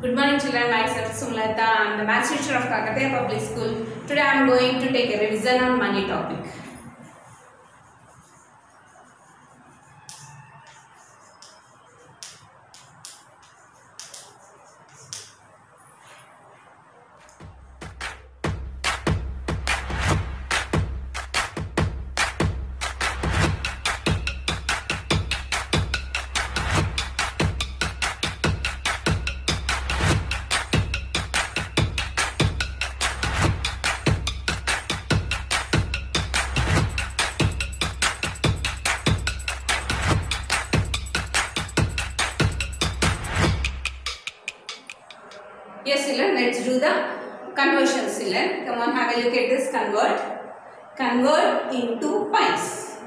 Good morning children, myself Sumlata. I am the maths teacher of Kakatiya Public School. Today I am going to take a revision on money topic. Yes children, let's do the conversion children. Come on, have a look at this. Convert into pies.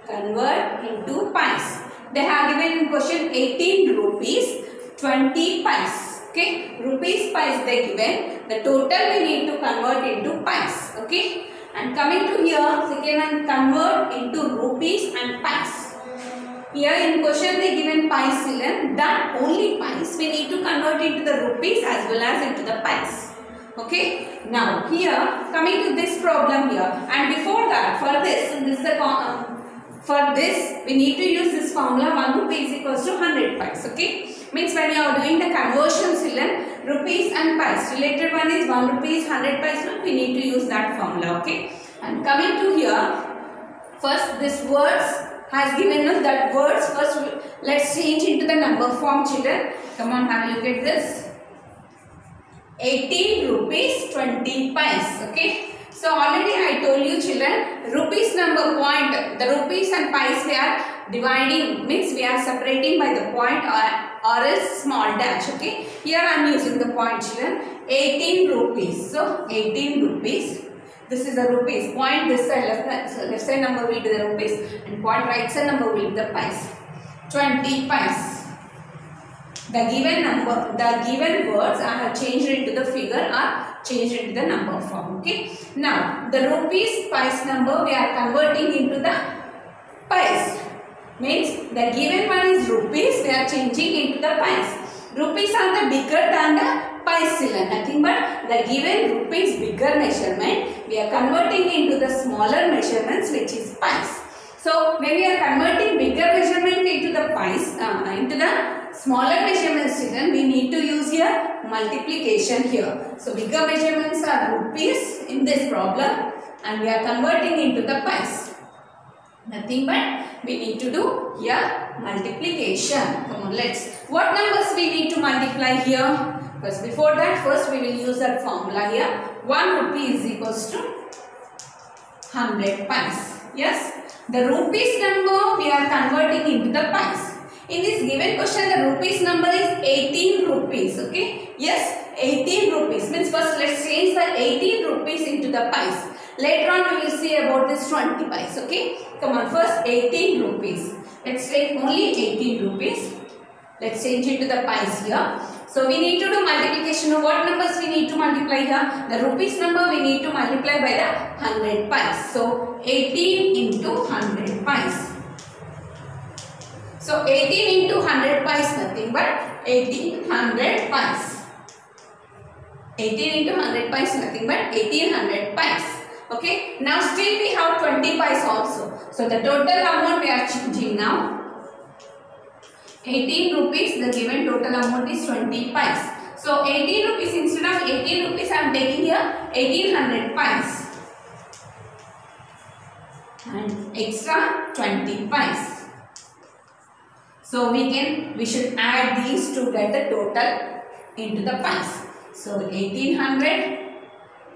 Convert into pies. They have given in question 18 rupees 20 pies. Okay, rupees pies they given. The total we need to convert into pies. Okay, and coming to here, second one, convert into rupees and pies. Here in question they given pies children, that only pies we need to convert into the rupees as well as into the pies. Okay, now here coming to this problem here, and before that for this we need to use this formula 1 rupee is equals to 100 pies. Okay, means when you are doing the conversion children, rupees and pies related one is 1 rupees 100 pies, we need to use that formula. Okay, and coming to here, first this words has given us that words. First let's change into the number form children. Come on, have a look at this. 18 rupees 20 pies. Okay, so already I told you children, rupees number point, the rupees and pies we are dividing, means we are separating by the point or else small dash. Okay, here I am using the point children. 18 rupees, so 18 rupees. This is the rupees. Point this side, left side number will be the rupees, and point right side number will be the pies. 20 pies. The given number, the given words I have changed into the figure or changed into the number form. Okay. Now the rupees pies number we are converting into the pies. Means the given one is rupees, we are changing into the pies. Rupees are the bigger than the pies children, nothing but the given rupees bigger measurement we are converting into the smaller measurements which is pies. So when we are converting bigger measurement into the pies, into the smaller measurements children, we need to use here multiplication here. So bigger measurements are rupees in this problem and we are converting into the pies. Nothing but we need to do here multiplication. Come on, let's. What numbers we need to multiply here? Because before that, first we will use that formula here. 1 rupee is equals to 100 pies. Yes. The rupees number we are converting into the pies. In this given question, the rupees number is 18 rupees. Okay. Yes. 18 rupees. Means first let's change the 18 rupees into the pies. Later on we will see about this 20 pies. Okay. Come on. First 18 rupees. Let's take only 18 rupees. Let's change it to the pies here. So we need to do multiplication of what numbers we need to multiply here? The rupees number we need to multiply by the 100 pies. So 18 into 100 pies. So 18 into 100 pies nothing but 1800 pies. 18 into 100 pies nothing but 1800 pies. Okay. Now still we have 20 pies also. So the total amount we are changing now. 18 rupees, the given total amount is 20 pies. So 18 rupees, instead of 18 rupees I am taking here 1800 pies. And extra 20 pies. So we should add these to get the total into the pies. So 1800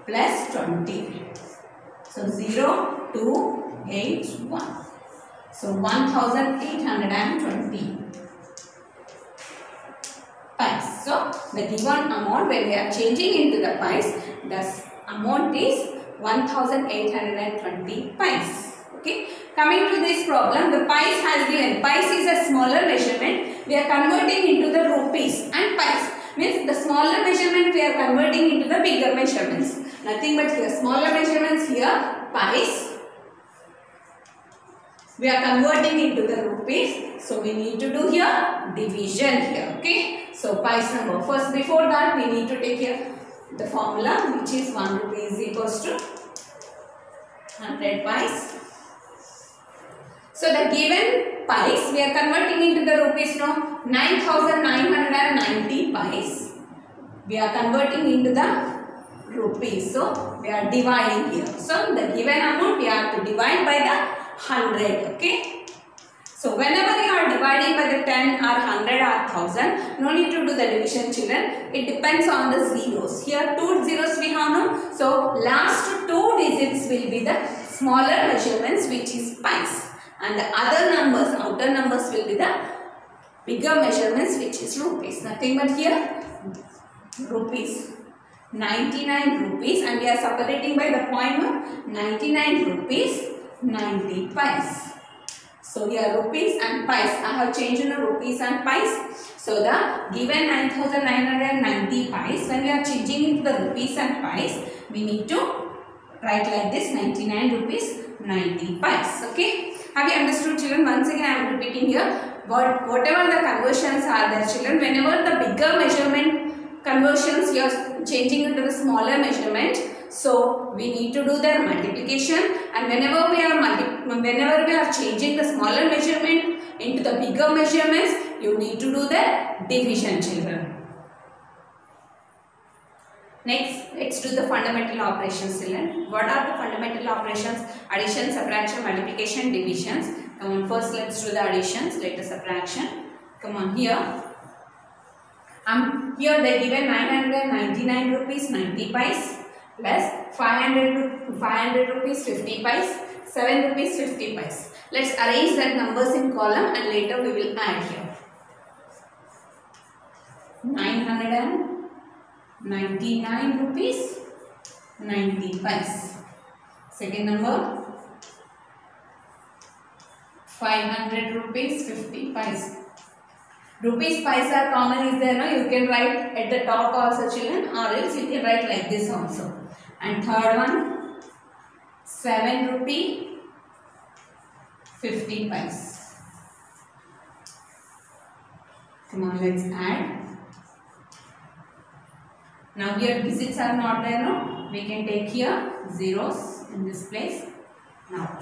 plus 20. So 0, 2, 8, 1. So 1820 pies. So the given amount when we are changing into the pies, the amount is 1820 pies. Okay. Coming to this problem, the pies has given. Pies is a smaller measurement. We are converting into the rupees and pies. Means the smaller measurement we are converting into the bigger measurements. Nothing but here smaller measurements here pies. We are converting into the rupees. So we need to do here division here. Okay. So pice number. First, before that, we need to take here the formula, which is 1 rupee is equals to 100 pice. So the given pice, we are converting into the rupees now. 9,990 pice. We are converting into the rupees. So we are dividing here. So the given amount we have to divide by the 100. Okay. So whenever you are dividing by the 10 or 100 or 1000, no need to do the division, children. It depends on the zeros. Here 2 zeros we have now. So last 2 digits will be the smaller measurements, which is pice. And the other numbers, outer numbers, will be the bigger measurements, which is rupees. Nothing but here rupees. 99 rupees, and we are separating by the point of 99 rupees 90 pice. So here rupees and pice. I have changed into rupees and pice. So the given 9,990 pice, when we are changing into the rupees and pice, we need to write like this: 99 rupees 90 pice. Okay. Have you understood, children? Once again I am repeating here. Whatever the conversions are there, children, whenever the bigger measurement conversions you are changing into the smaller measurement, so we need to do their multiplication, and whenever we are changing the smaller measurement into the bigger measurements, you need to do the division, children. Next, let's do the fundamental operations, children. What are the fundamental operations? Addition, subtraction, multiplication, divisions. Come on, first let's do the additions, later subtraction. Come on, here they given 999 rupees 90 pice plus 500 rupees 50 pice, 7 rupees 50 pice. Let's arrange that numbers in column, and later we will add here. 999 rupees 90 pice. Second number 500 rupees 50 pice. Rupees pice are common is there, no? You can write at the top also, children, or else you can write like this also. And third one 7 rupee 50 pice. Come on, let's add. Now here digits are not there, no? We can take here zeros in this place. Now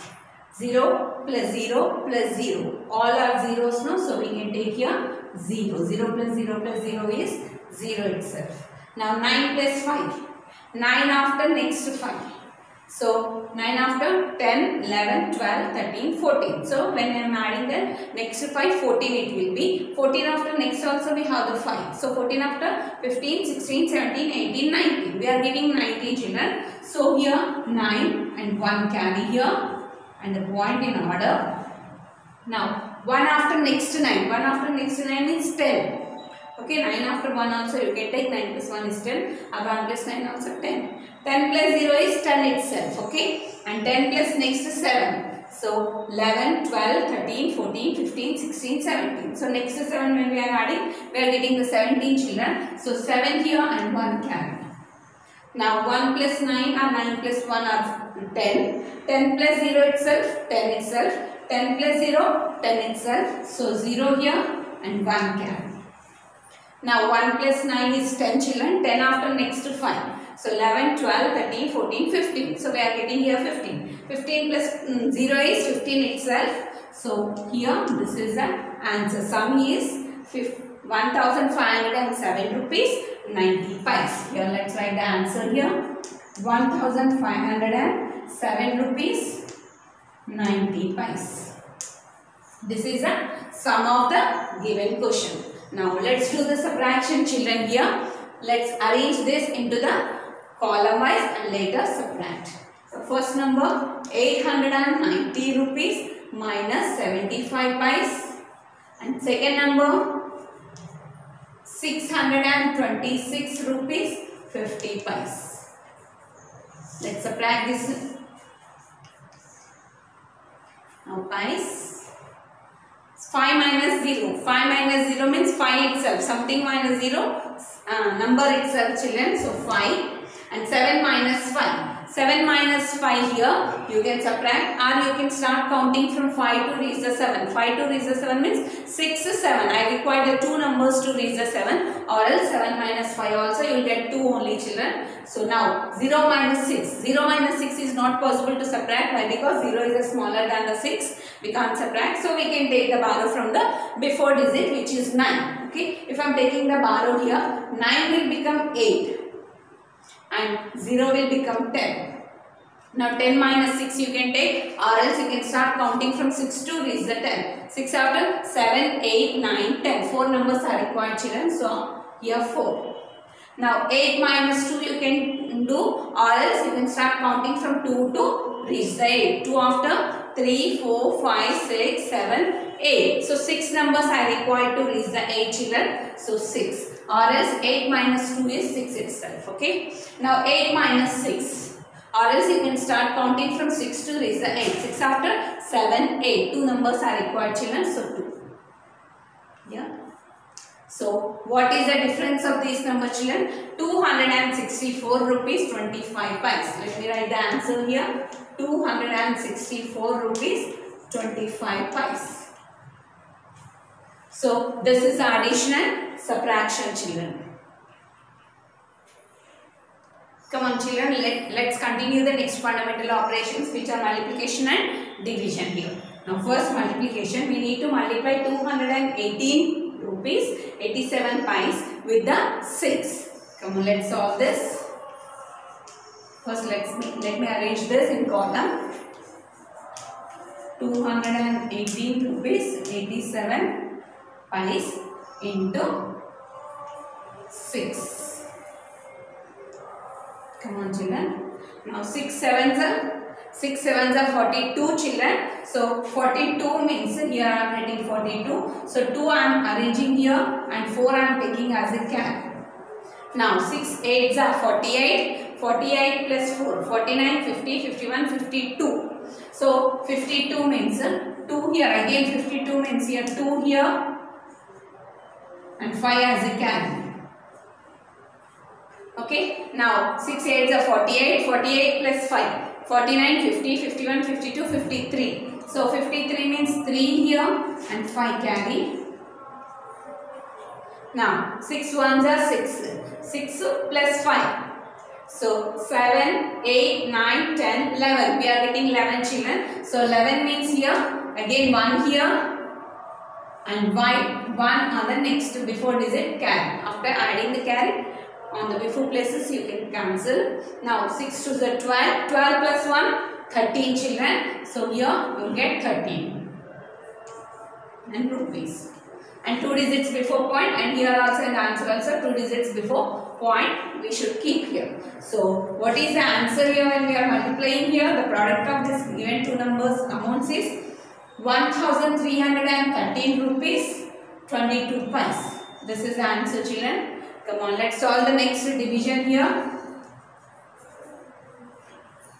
0 plus 0 plus 0. All are zeros, no? So we can take here 0. 0 plus 0 plus 0 is 0 itself. Now 9 plus 5. 9 after next 5. So 9 after 10, 11, 12, 13, 14. So when I am adding the next 5, 14 it will be. 14 after next also we have the 5. So 14 after 15, 16, 17, 18, 19. We are giving 19, children. So here 9 and 1 carry here. And the point in order. Now 1 after next 9. 1 after next 9 means 10. Okay, 9 after 1 also you can take. 9 plus 1 is 10. 1 plus 9 also 10. 10 plus 0 is 10 itself. Okay, and 10 plus next 7. So 11, 12, 13, 14, 15, 16, 17. So next 7 when we are adding, we are getting the 17, children. So 7 here and 1 carry. Now 1 plus 9 or 9 plus 1 are 10. 10 plus 0 itself, 10 itself. 10 plus 0, 10 itself. So 0 here and 1 carry. Now 1 plus 9 is 10, children. 10 after next 5. So 11, 12, 13, 14, 15. So we are getting here 15. 15 plus 0 is 15 itself. So here this is the answer. Sum is 1,507 rupees 90 pice. Here let's write the answer here. 1,507 rupees 90 pice. This is a sum of the given question. Now let's do the subtraction, children. Here let's arrange this into the column wise and later subtract. So first number 890 rupees minus 75 pice, and second number 626 rupees 50 pice. Let's subtract this. Now pice. 5 minus 0. 5 minus 0 means 5 itself. Something minus 0, number itself, children. So 5. And 7 minus 5. 7 minus 5 here, you can subtract, or you can start counting from 5 to reach the 7. 5 to reach the 7 means 6 to 7. I require the 2 numbers to reach the 7, or else 7 minus 5 also you will get 2 only, children. So now 0 minus 6. 0 minus 6 is not possible to subtract. Why? Because 0 is smaller than the 6. We can't subtract. So we can take the borrow from the before digit, which is 9. Okay. If I am taking the borrow here, 9 will become 8. And 0 will become 10. Now 10 minus 6 you can take, or else you can start counting from 6 to reach the 10. 6 after 7, 8, 9, 10. 4 numbers are required, children. So here 4. Now 8 minus 2 you can do, or else you can start counting from 2 to reach the 8. 2 after 3, 4, 5, 6, 7, 8. So 6 numbers are required to reach the 8, children. So 6. Or else 8 minus 2 is 6 itself. Okay. Now 8 minus 6. Or else you can start counting from 6 to reach the 8. 6 after 7, 8. 2 numbers are required, children. So 2. Yeah. So what is the difference of these numbers, children? 264 rupees 25 paise. Let me write the answer here. 264 rupees 25 paise. So this is addition and subtraction, children. Come on, children, let's continue the next fundamental operations, which are multiplication and division here. Now first multiplication, we need to multiply 218 rupees 87 paise with the 6. Come on, let's solve this. First let me arrange this in column. 218 rupees 87 paise into 6. Come on, children. Now 6 sevens are 42, children. So 42 means here I am writing 42. So 2 I am arranging here and 4 I am taking as a carry. Now 6 8s are 48. 48 plus 4, 49, 50, 51, 52. So 52 means 2 here. Again 52 means here 2 here and 5 as a carry. Okay, now 6 8s are 48, 48 plus 5, 49, 50, 51, 52, 53. So 53 means 3 here and 5 carry. Now 6 1s are 6, 6 plus 5. So 7, 8, 9, 10, 11. We are getting 11, children. So 11 means here, again 1 here and 1 on the next before digit carry. After adding the carry, on the before places you can cancel. Now 6 to the 12, 12 plus 1, 13, children. So here you get 13 and rupees. And 2 digits before point, and here also in the answer also 2 digits before point we should keep here. So what is the answer here when we are multiplying here? The product of this given two numbers amounts is 1313 rupees 22 paise. This is the answer, children. Come on, let's solve the next division here.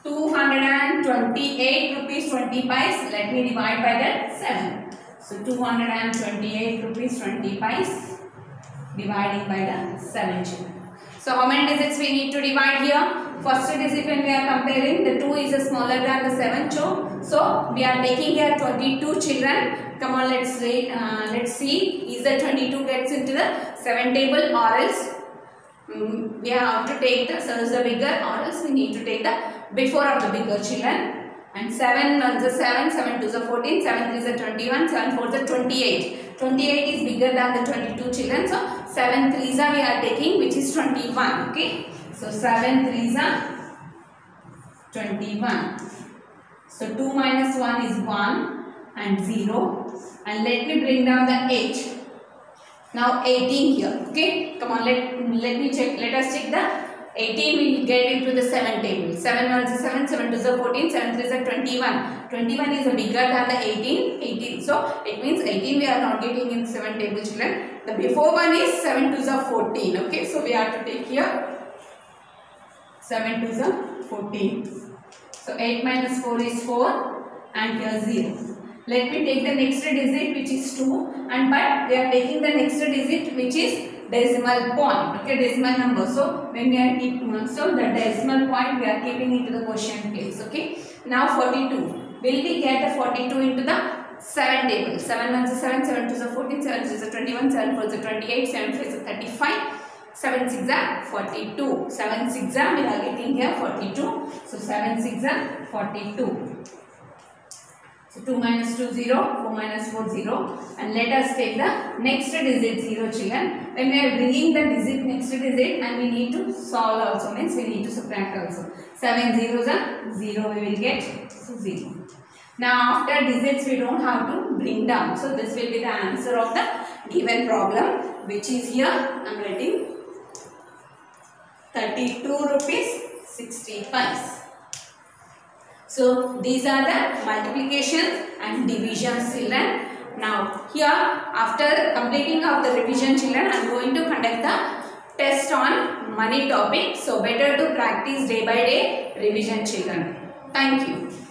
228 rupees 20 paise. Let me divide by that 7. So 228 rupees 20 paise dividing by the 7, children. So how many digits we need to divide here? First digit when we are comparing, the 2 is smaller than the 7. So we are taking here 22, children. Come on, let's see. Is the 22 gets into the 7 table, or else we have to take the bigger, or else we need to take the before of the bigger, children. And 7 1s are 7, 7 2s are 14, 7 3s are 21, 7 4s are 28. 28 is bigger than the 22, children. So 7 3s are we are taking, which is 21. Okay. So 7 3s are 21. So 2 minus 1 is 1 and 0. And let me bring down the 8. Now 18 here. Okay. Come on, let me check. Let us check the 18 will get into the 7 table. 7 1s is 7, 7 2s are 14, 7 3s are 21. 21 is bigger than the 18. So it means 18 we are not getting in 7 table, children. The before one is 7 2s are 14. Okay. So we have to take here 7 2s are 14. So 8 minus 4 is 4 and here 0. Let me take the next digit, which is 2, and but we are taking the next digit, which is decimal point. Okay, decimal number. So when we are keeping, so the decimal point we are keeping into the quotient place. Okay. Now 42. Will we get the 42 into the 7 table? 7 1 is 7, 7 2 is 14, 7 3 is 21, 7 4 is 28, 7 5 is 35, 7 6 are 42. 7 6 are we are getting here 42. So 7 6 are 42. So 2 minus 2 0, 4 minus 4 0, and let us take the next digit 0, children. When we are bringing the digit next digit and we need to solve also, means we need to subtract also. 7 zeros are 0, we will get so 0. Now after digits we don't have to bring down. So this will be the answer of the given problem, which is here I am writing 32 rupees 60 paise. So these are the multiplication and division, children. Now here after completing of the revision, children, I am going to conduct the test on money topic. So better to practice day by day revision, children. Thank you.